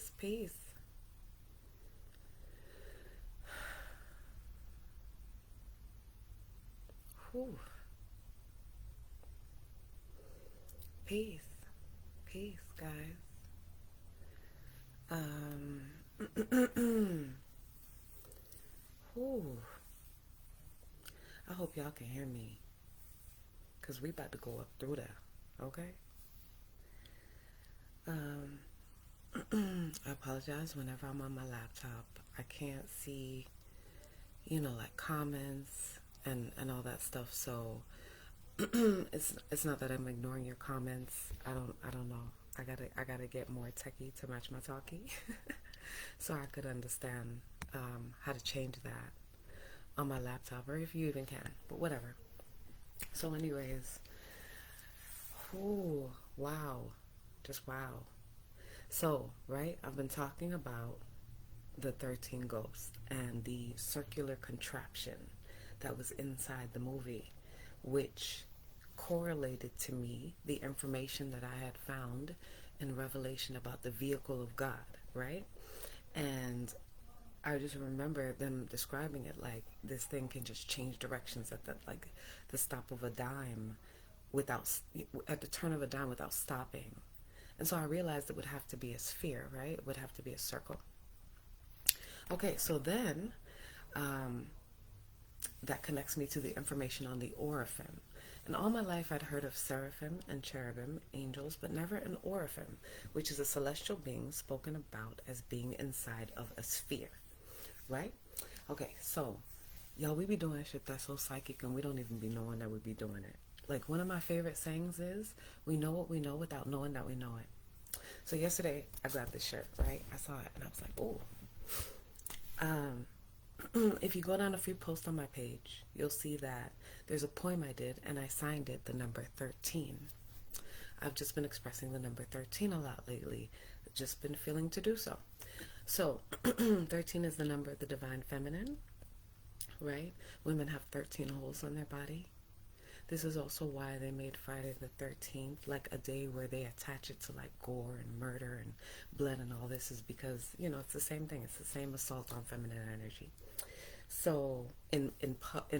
Peace, peace. Whew. Peace, peace, guys. Um, whew. I hope y'all can hear me, cause we about to go up through there. Okay. Um, I apologize. Whenever I'm on my laptop, I can't see, like comments and all that stuff. So it's not that I'm ignoring your comments. I don't know. I gotta get more techie to match my talkie, so I could understand how to change that on my laptop, or if you even can. But whatever. So, anyways, ooh, wow, just wow. So, right, I've been talking about the 13 ghosts and the circular contraption that was inside the movie, which correlated to me the information that I had found in Revelation about the vehicle of God, right? And I just remember them describing it like this thing can just change directions at the stop of a dime without at the turn of a dime without stopping. And so I realized it would have to be a sphere, right? It would have to be a circle. Okay, so then um, that connects me to the information on the Oraphim. And all my life I'd heard of seraphim and cherubim, angels, but never an Oraphim, which is a celestial being spoken about as being inside of a sphere, right? Okay, so y'all, we be doing shit that's so psychic and we don't even be knowing that we be doing it. Like one of my favorite sayings is, we know what we know without knowing that we know it. So yesterday I grabbed this shirt, right? I saw it and I was like, oh. If you go down a few posts on my page, you'll see that there's a poem I did and I signed it the number 13. I've just been expressing the number 13 a lot lately. Just been feeling to do so. So 13 is the number of the divine feminine, right? Women have 13 holes on their body. This is also why they made Friday the 13th like a day where they attach it to like gore and murder and blood and all this, is because, it's the same thing. It's the same assault on feminine energy. So in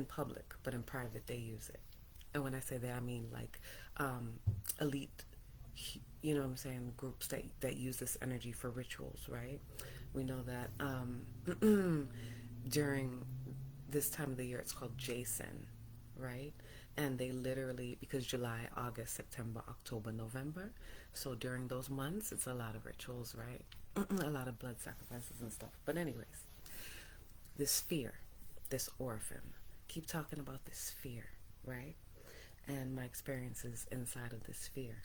public, but in private they use it. And when I say that, I mean like elite, what I'm saying, groups that use this energy for rituals, right? We know that during this time of the year it's called Jason, right? And they literally, because July, August, September, October, November, so during those months it's a lot of rituals, right? A lot of blood sacrifices and stuff. But anyways, this sphere, this Oraphim, keep talking about this sphere, right? And my experiences inside of this sphere.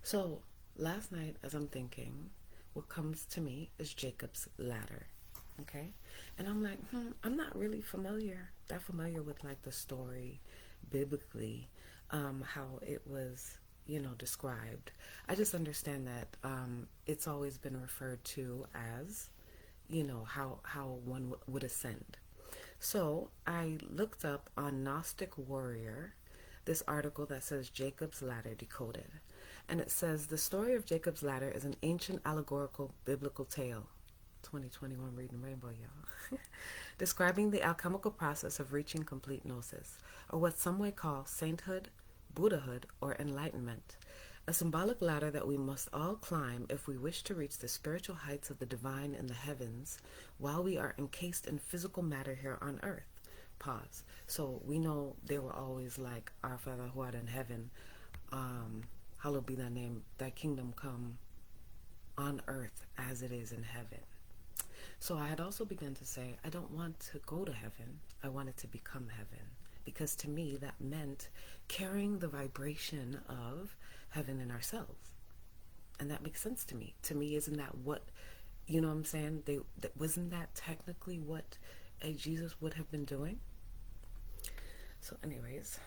So last night, as I'm thinking, what comes to me is Jacob's ladder. Okay, and I'm like, I'm not really that familiar with like the story biblically, how it was, described. I just understand that it's always been referred to as, how one would ascend. So I looked up on Gnostic Warrior this article that says Jacob's Ladder Decoded. And it says the story of Jacob's Ladder is an ancient allegorical biblical tale. 2021 Reading Rainbow, y'all. Describing the alchemical process of reaching complete gnosis, or what some may call sainthood, Buddhahood, or enlightenment. A symbolic ladder that we must all climb if we wish to reach the spiritual heights of the divine in the heavens while we are encased in physical matter here on earth. Pause. So we know they were always like, Our Father who art in heaven, hallowed be thy name, thy kingdom come on earth as it is in heaven. So I had also begun to say, I don't want to go to heaven. I wanted to become heaven. Because to me, that meant carrying the vibration of heaven in ourselves. And that makes sense to me. To me, isn't that what, you know what I'm saying? Wasn't that technically what Jesus would have been doing? So anyways,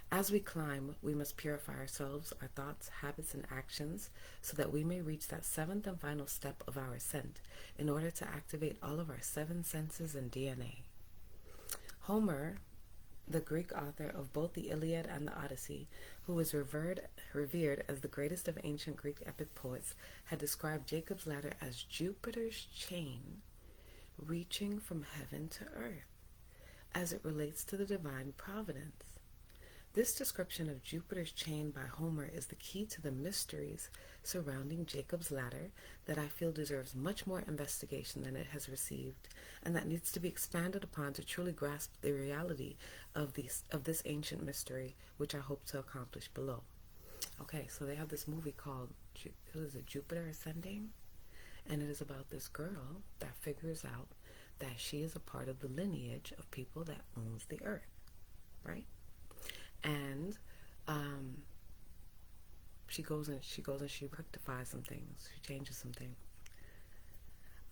as we climb, we must purify ourselves, our thoughts, habits, and actions so that we may reach that seventh and final step of our ascent in order to activate all of our 7 senses and DNA. Homer the Greek author of both the Iliad and the Odyssey, who is revered as the greatest of ancient Greek epic poets, had described Jacob's ladder as Jupiter's chain reaching from heaven to earth, as it relates to the divine providence. This description of Jupiter's chain by Homer is the key to the mysteries surrounding Jacob's ladder that I feel deserves much more investigation than it has received, and that needs to be expanded upon to truly grasp the reality of this ancient mystery, which I hope to accomplish below. Okay, so they have this movie called Jupiter Ascending, and it is about this girl that figures out that she is a part of the lineage of people that owns the earth, right? And she goes and she rectifies some things. She changes some things.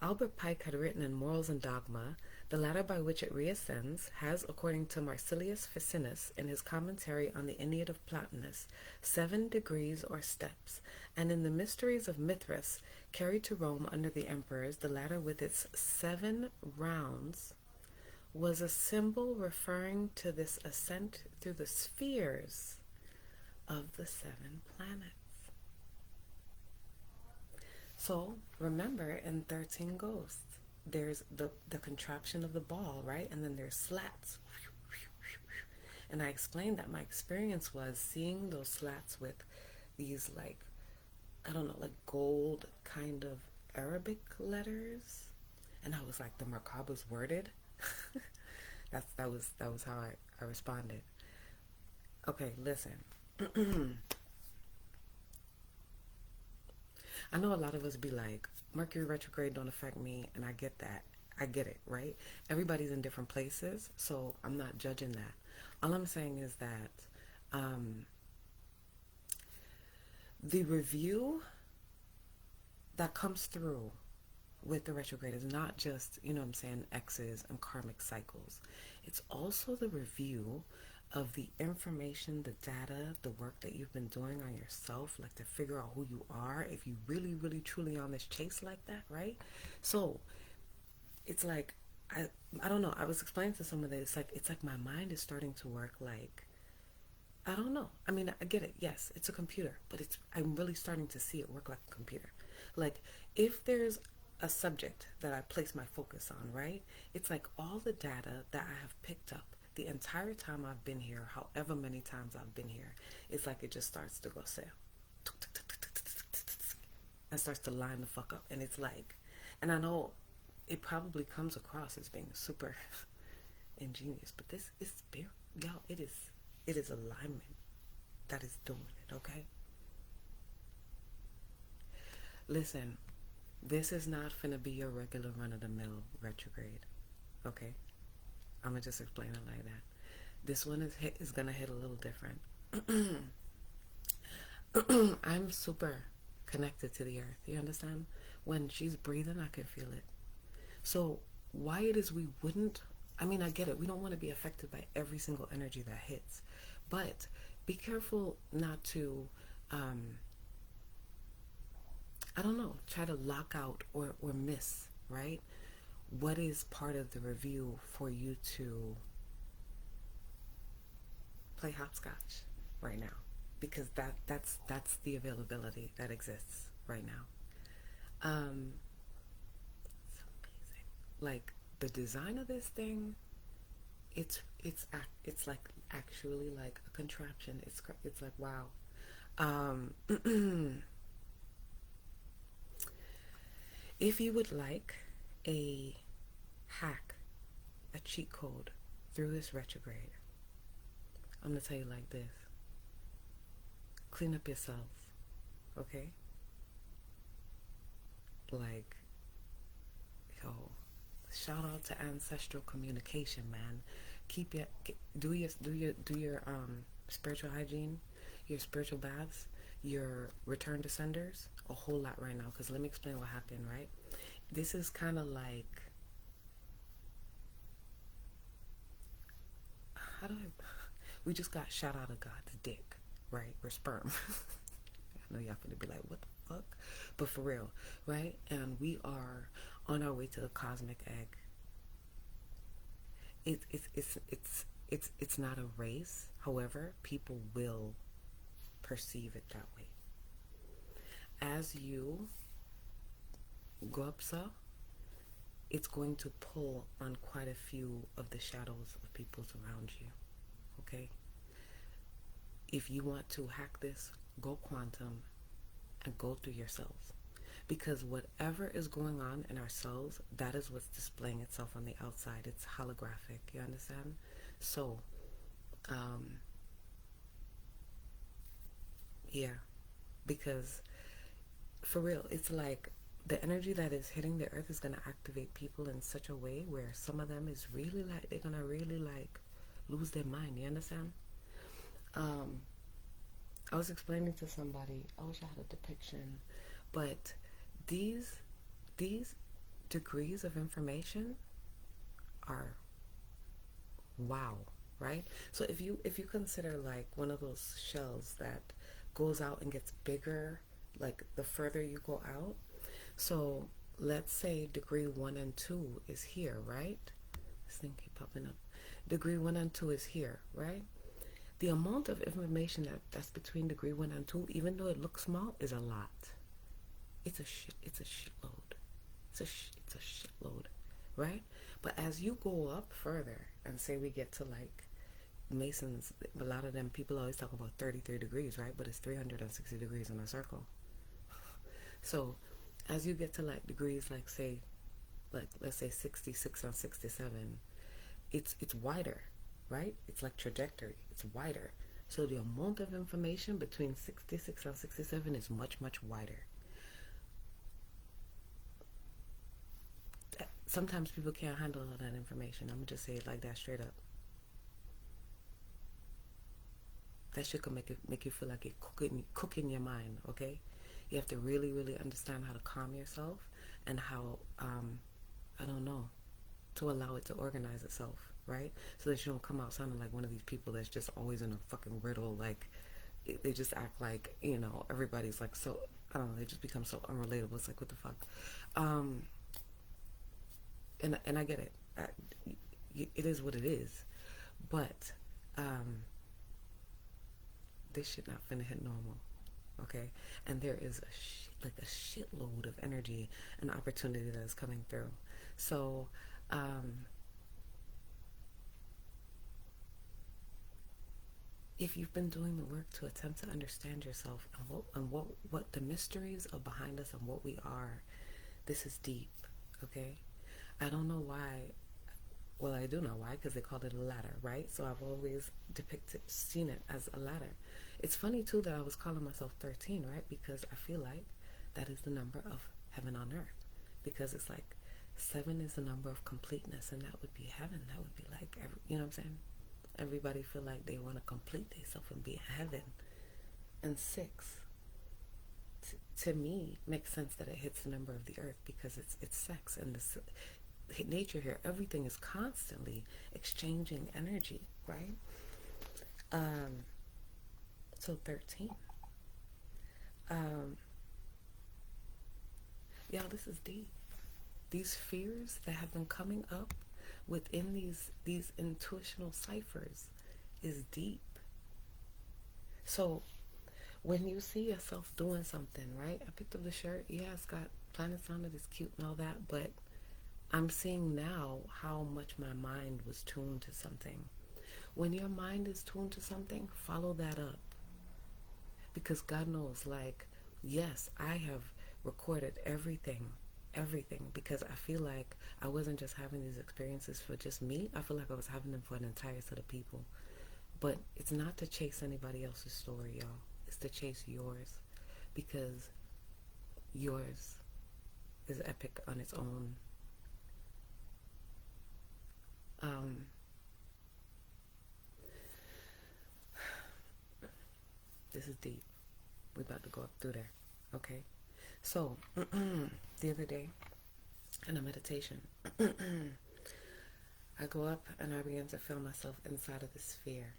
Albert Pike had written in Morals and Dogma, the ladder by which it reascends has, according to Marsilius Ficinus in his commentary on the Aeneid of Plotinus, 7 degrees or steps, and in the Mysteries of Mithras, carried to Rome under the emperors, the ladder with its 7 rounds was a symbol referring to this ascent through the spheres of the 7 planets. So remember, in 13 Ghosts, there's the contraption of the ball, right? And then there's slats. And I explained that my experience was seeing those slats with these, like, I don't know, like gold kind of Arabic letters. And I was like, the Merkaba's worded. that was how I responded. Okay, listen. I know a lot of us be like, Mercury retrograde don't affect me, and I get that. I get it, right? Everybody's in different places, so I'm not judging that. All I'm saying is that the review that comes through with the retrograde is not just, you know what I'm saying, X's and karmic cycles. It's also the review of the information, the data, the work that you've been doing on yourself, like to figure out who you are, if you really, really, truly on this chase like that, right? So it's like, I don't know, I was explaining to someone that it's like my mind is starting to work like, I don't know. I mean, I get it. Yes, it's a computer, but I'm really starting to see it work like a computer. Like, if there's a subject that I place my focus on, right? It's like all the data that I have picked up the entire time I've been here, however many times I've been here, it's like it just starts to go sail. And starts to line the fuck up. And it's like, and I know it probably comes across as being super ingenious, but this is spirit. Y'all, it is alignment that is doing it, okay? Listen, this is not finna be your regular run-of-the-mill retrograde, okay? I'm gonna just explain it like that. This one is gonna hit a little different. I'm super connected to the earth. You understand? When she's breathing, I can feel it. So why it is we wouldn't, I mean, I get it. We don't want to be affected by every single energy that hits. But be careful not to, I don't know, try to lock out or miss, right? What is part of the review for you to play hopscotch right now? Because that's the availability that exists right now. It's amazing. Like the design of this thing, it's like actually like a contraption. It's like wow. If you would like a hack, a cheat code through this retrograde, I'm gonna tell you like this: clean up yourself, okay? Like, yo, shout out to ancestral communication, man. Do your spiritual hygiene, your spiritual baths, your return to senders, a whole lot right now. Because let me explain what happened, right? This is kind of like, we just got shot out of God's dick, right? Or sperm. I know y'all gonna be like, what the fuck? But for real, right? And we are on our way to the cosmic egg. It's not a race. However, people will perceive it that way. As you go up, so it's going to pull on quite a few of the shadows of people around you. Okay? If you want to hack this, go quantum and go through your cells. Because whatever is going on in our cells, that is what's displaying itself on the outside. It's holographic, you understand? So, yeah, because for real, it's like the energy that is hitting the earth is going to activate people in such a way where some of them is really like, they're going to really like lose their mind, you understand? Um, I was explaining to somebody, I wish I had a depiction, but these these degrees of information are wow, right? So if you consider like one of those shells that goes out and gets bigger, like the further you go out. So let's say degree 1 and 2 is here, right? This thing keep popping up. Degree 1 and 2 is here, right? The amount of information that's between degree 1 and 2, even though it looks small, is a lot. It's a shitload. It's a shitload, right? But as you go up further, and say we get to like Masons, a lot of them people always talk about 33 degrees, right? But it's 360 degrees in a circle. So as you get to like degrees, like say, like let's say 66 on 67, it's wider, right? It's like trajectory. It's wider. So the amount of information between 66 and 67 is much, much wider. Sometimes people can't handle all that information. I'm gonna just say it like that straight up. That shit can make you feel like you're cooking your mind. Okay, you have to really really understand how to calm yourself and how I don't know, to allow it to organize itself, right? So that you don't come out sounding like one of these people that's just always in a fucking riddle. Like they just act like, you know, everybody's like so, I don't know, they just become so unrelatable. It's like, what the fuck? Um, and I get it. It is what it is. But this shit not finna hit normal, okay? And there is a shitload of energy and opportunity that is coming through. So, if you've been doing the work to attempt to understand yourself and what the mysteries are behind us and what we are, this is deep, okay? I don't know why. Well, I do know why, because they called it a ladder, right? So I've always seen it as a ladder. It's funny too that I was calling myself 13, right? Because I feel like that is the number of heaven on earth. Because it's like 7 is the number of completeness, and that would be heaven. That would be like, you know what I'm saying? Everybody feel like they want to complete themselves and be in heaven. And 6, to me, makes sense that it hits the number of the earth because it's sex and the nature here. Everything is constantly exchanging energy, right? So 13. Y'all, this is deep. These fears that have been coming up within these intuitional ciphers is deep. So when you see yourself doing something, right? I picked up the shirt. Yeah, it's got planets on it. It's cute and all that, but I'm seeing now how much my mind was tuned to something. When your mind is tuned to something, follow that up. Because God knows, like, yes, I have recorded everything, because I feel like I wasn't just having these experiences for just me. I feel like I was having them for an entire set of people. But it's not to chase anybody else's story, y'all. It's to chase yours, because yours is epic on its own. This is deep. We're about to go up through there, okay? So, the other day, in a meditation, I go up and I begin to feel myself inside of the sphere.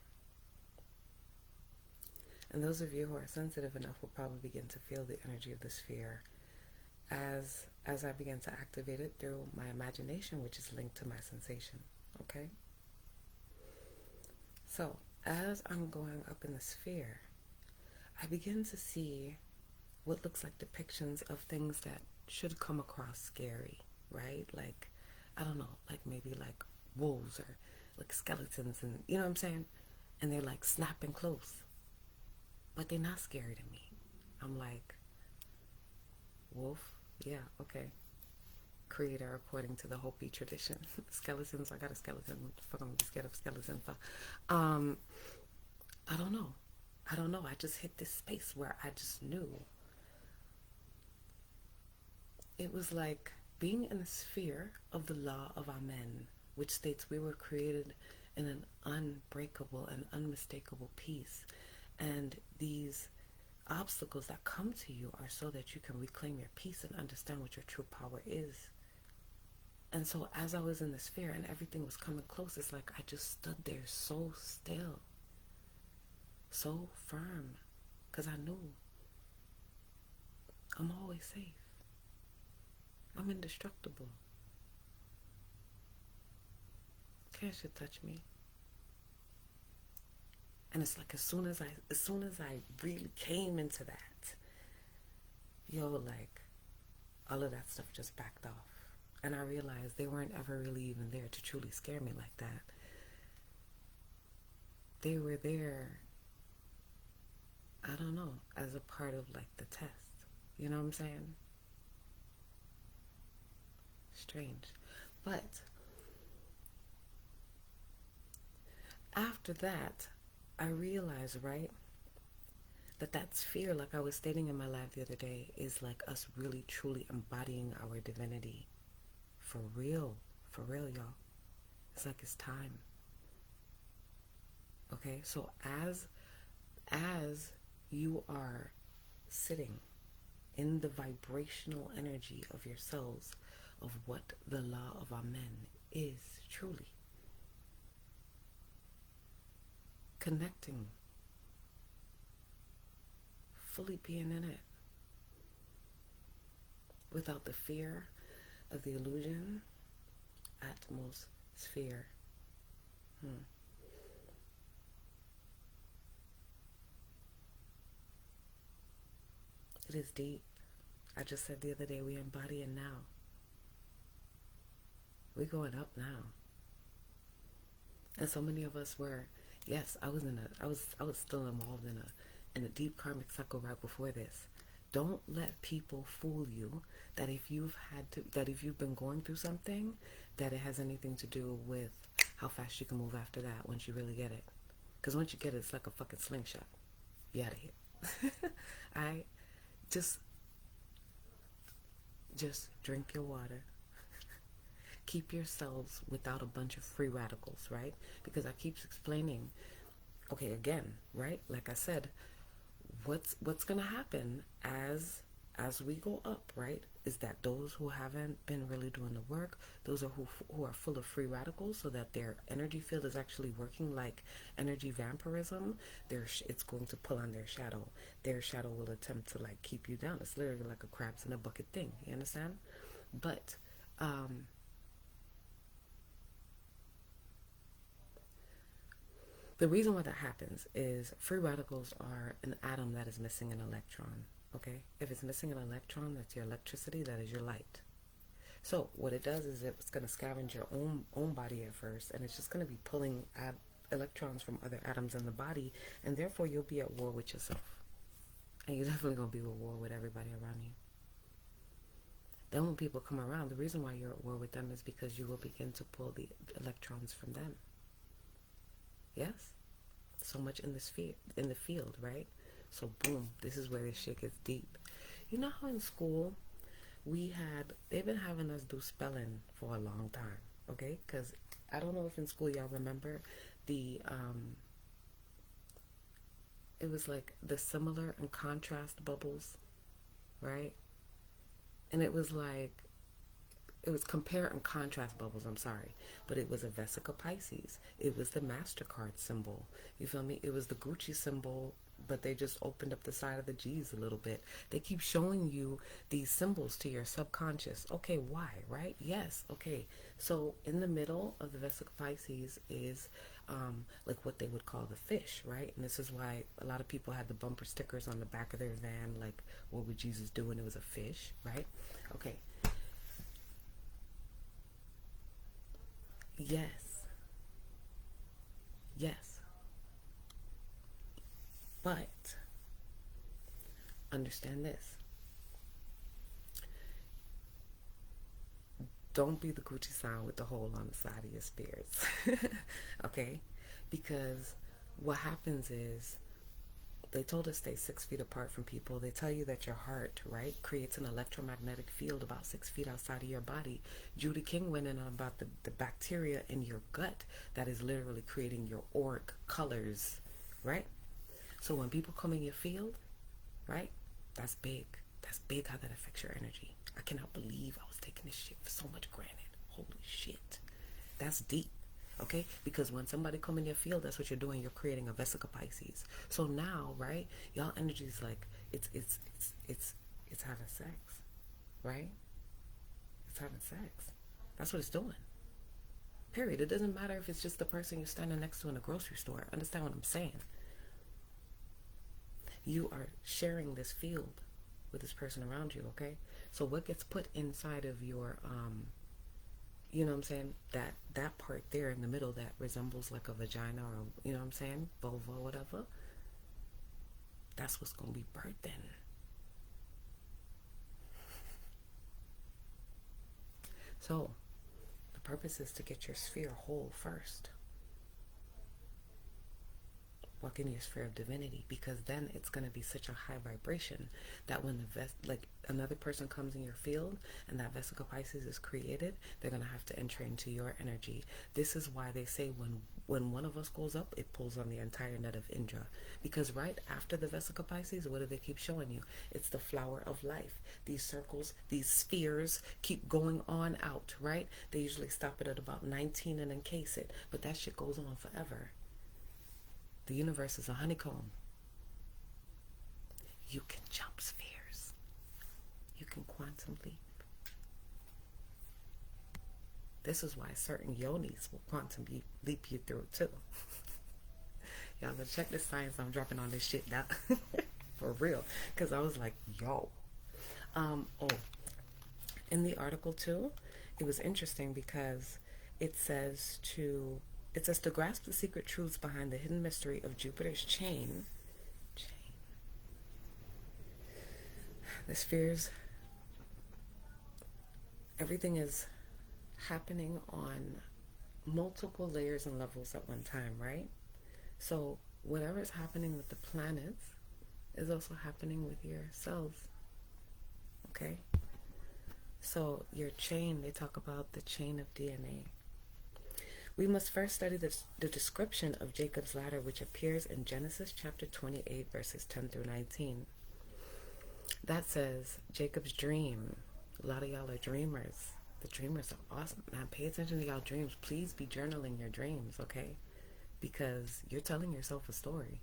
And those of you who are sensitive enough will probably begin to feel the energy of the sphere as I begin to activate it through my imagination, which is linked to my sensation, okay? So, as I'm going up in the sphere, I begin to see what looks like depictions of things that should come across scary, right? Like, I don't know, like maybe like wolves or like skeletons, and you know what I'm saying? And they're like snapping close, but they're not scary to me. I'm like, wolf? Yeah, okay. Creator according to the Hopi tradition. Skeletons, I got a skeleton. What the fuck am I scared of skeleton for? Um, I don't know. I don't know. I just hit this space where I just knew. It was like being in the sphere of the law of Amen, which states we were created in an unbreakable and unmistakable peace. And these obstacles that come to you are so that you can reclaim your peace and understand what your true power is. And so as I was in the sphere and everything was coming close, it's like I just stood there so still, so firm, because I knew I'm always safe. I'm indestructible. Can't shit touch me. And it's like as soon as I really came into that, like all of that stuff just backed off. And I realized they weren't ever really even there to truly scare me like that. They were there, I don't know, as a part of like the test. You know what I'm saying? Strange. But after that, I realized, right, that sphere, like I was stating in my live the other day, is like us really truly embodying our divinity. For real, y'all. It's like it's time. Okay, so as you are sitting in the vibrational energy of your cells of what the law of Amen is truly, connecting, fully being in it, without the fear of the illusion, atmosphere. It is deep. I just said the other day, we embody it now. We're going up now. And so many of us were, yes, I was still involved in a deep karmic cycle right before this. Don't let people fool you that if you've been going through something, that it has anything to do with how fast you can move after that once you really get it. Because once you get it, it's like a fucking slingshot. You out of here. I just drink your water. Keep yourselves without a bunch of free radicals, right? Because I keep explaining, okay, again, right? Like I said, what's gonna happen as we go up, right, is that those who haven't been really doing the work, those are who are full of free radicals, so that their energy field is actually working like energy vampirism. It's going to pull on their shadow. Their shadow will attempt to like keep you down. It's literally like a crabs in a bucket thing. You understand? But the reason why that happens is free radicals are an atom that is missing an electron. Okay? If it's missing an electron, that's your electricity, that is your light. So what it does is it's going to scavenge your own body at first, and it's just going to be pulling electrons from other atoms in the body, and therefore you'll be at war with yourself. And you're definitely going to be at war with everybody around you. Then when people come around, the reason why you're at war with them is because you will begin to pull the electrons from them. Yes? So much in the field, right? So boom, this is where this shit gets deep. You know how in school they've been having us do spelling for a long time, okay? Because I don't know if in school y'all remember it was like the similar and contrast bubbles, right? And it was compare and contrast bubbles, I'm sorry. But it was a Vesica Pisces. It was the MasterCard symbol. You feel me? It was the Gucci symbol, but they just opened up the side of the G's a little bit. They keep showing you these symbols to your subconscious. Okay, why, right? Yes, okay. So in the middle of the Vesica Pisces is like what they would call the fish, right? And this is why a lot of people had the bumper stickers on the back of their van, like, what would Jesus do? And it was a fish, right? Okay. Yes. Yes. But understand this. Don't be the Gucci sign with the hole on the side of your spears. Okay? Because what happens is, they told us stay 6 feet apart from people. They tell you that your heart, right, creates an electromagnetic field about 6 feet outside of your body. Judy King went in on about the bacteria in your gut that is literally creating your auric colors, right? So when people come in your field, right, that's big. That's big how that affects your energy. I cannot believe I was taking this shit for so much granted. Holy shit. That's deep. Okay, because when somebody come in your field, that's what you're doing. You're creating a vesica Pisces. So now, right, y'all energy is like it's having sex, right? It's having sex. That's what it's doing. Period. It doesn't matter if it's just the person you're standing next to in a grocery store. Understand what I'm saying? You are sharing this field with this person around you. Okay, so what gets put inside of your you know what I'm saying, that part there in the middle that resembles like a vagina, or, you know what I'm saying, vulva, whatever, that's what's going to be birthing. So the purpose is to get your sphere whole first. Walk in your sphere of divinity, because then it's going to be such a high vibration that when like another person comes in your field and that vesica Pisces is created, they're going to have to enter into your energy. This is why they say when one of us goes up, it pulls on the entire net of Indra, because right after the vesica Pisces, what do they keep showing you? It's the flower of life. These circles, these spheres keep going on out, right? They usually stop it at about 19 and encase it, but that shit goes on forever. The universe is a honeycomb. You can jump spheres. You can quantum leap. This is why certain yonis will quantum leap you through too. Y'all gotta check the science I'm dropping on this shit now. For real. Because I was like, yo. In the article too, it was interesting because it says to grasp the secret truths behind the hidden mystery of Jupiter's chain. The spheres, everything is happening on multiple layers and levels at one time, right? So whatever is happening with the planets is also happening with your cells. Okay? So your chain, they talk about the chain of DNA. We must first study the description of Jacob's ladder, which appears in Genesis chapter 28, verses 10 through 19. That says, Jacob's dream. A lot of y'all are dreamers. The dreamers are awesome. Man, pay attention to y'all dreams. Please be journaling your dreams, okay? Because you're telling yourself a story.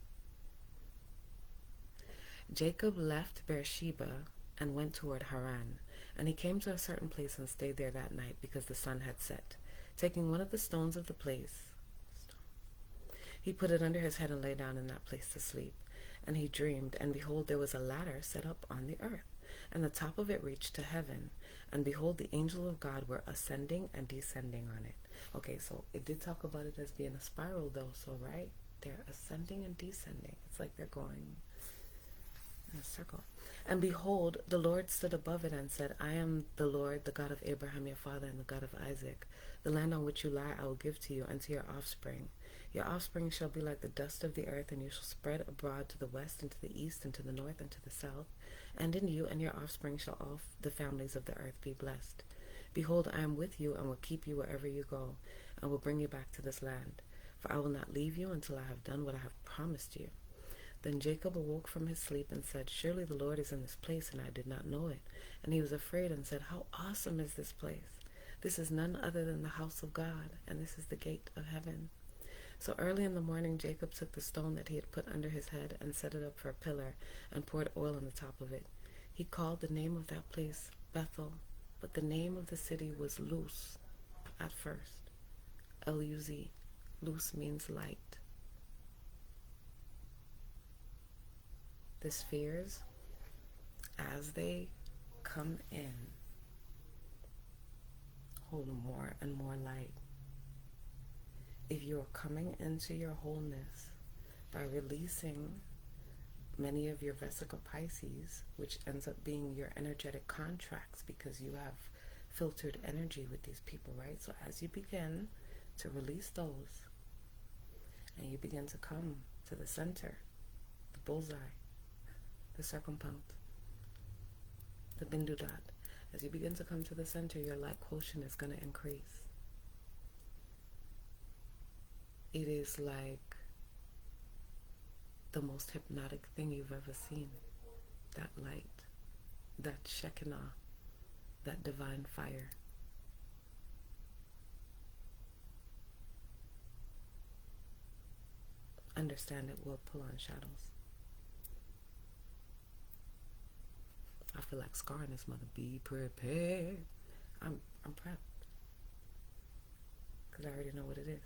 Jacob left Beersheba and went toward Haran, and he came to a certain place and stayed there that night because the sun had set. Taking one of the stones of the place, he put it under his head and lay down in that place to sleep. And he dreamed, and behold, there was a ladder set up on the earth, and the top of it reached to heaven. And behold, the angels of God were ascending and descending on it. Okay, so it did talk about it as being a spiral, though, so right? They're ascending and descending. It's like they're going in a circle. And behold, the Lord stood above it and said, I am the Lord, the God of Abraham, your father, and the God of Isaac. The land on which you lie I will give to you and to your offspring. Your offspring shall be like the dust of the earth, and you shall spread abroad to the west and to the east and to the north and to the south. And in you and your offspring shall all the families of the earth be blessed. Behold, I am with you and will keep you wherever you go, and will bring you back to this land. For I will not leave you until I have done what I have promised you. Then Jacob awoke from his sleep and said, surely the Lord is in this place, and I did not know it. And he was afraid and said, how awesome is this place! This is none other than the house of God, and this is the gate of heaven. So early in the morning Jacob took the stone that he had put under his head and set it up for a pillar, and poured oil on the top of it. He called the name of that place Bethel, but the name of the city was Luz at first. Luz, Loose means light. The spheres, as they come in, hold more and more light. If you're coming into your wholeness by releasing many of your vesica Pisces, which ends up being your energetic contracts because you have filtered energy with these people, right? So as you begin to release those and you begin to come to the center, the bullseye, the circumpunct, the bindu dot, as you begin to come to the center, your light quotient is going to increase. It is like the most hypnotic thing you've ever seen. That light, that Shekinah, that divine fire. Understand it will pull on shadows. I feel like scarring this mother. Be prepared. I'm prepped. Because I already know what it is.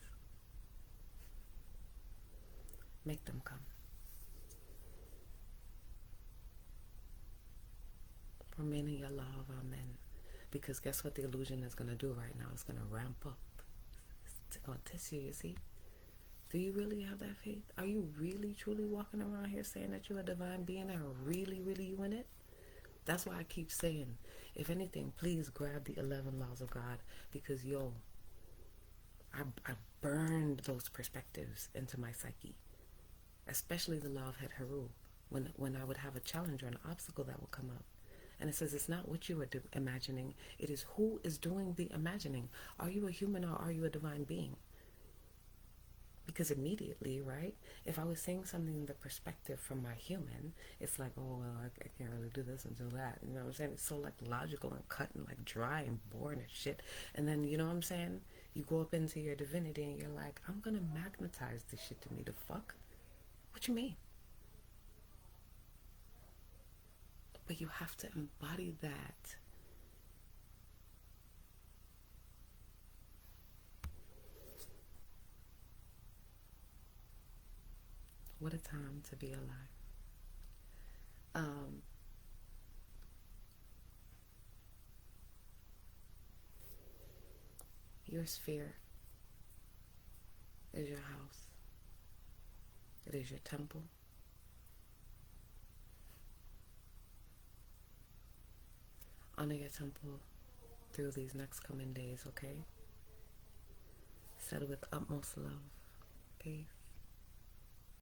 Make them come. Remain in your love, amen. Because guess what the illusion is going to do right now? It's going to ramp up. It's going to test you, you see? Do you really have that faith? Are you really, truly walking around here saying that you're a divine being and really, really you in it? That's why I keep saying, if anything, please grab the 11 laws of God. Because, yo, I burned those perspectives into my psyche. Especially the law of Het Heru. When I would have a challenge or an obstacle that would come up. And it says it's not what you are imagining. It is who is doing the imagining. Are you a human or are you a divine being? Because immediately, right, if I was saying something in the perspective from my human, it's like, oh, well, I can't really do this until that. You know what I'm saying? It's so, like, logical and cut and, like, dry and boring and shit. And then, you know what I'm saying? You go up into your divinity and you're like, I'm going to magnetize this shit to me. The fuck? What you mean? But you have to embody that. What a time to be alive. Your sphere is your house. It is your temple. Honor your temple through these next coming days, okay? Said with utmost love. Peace.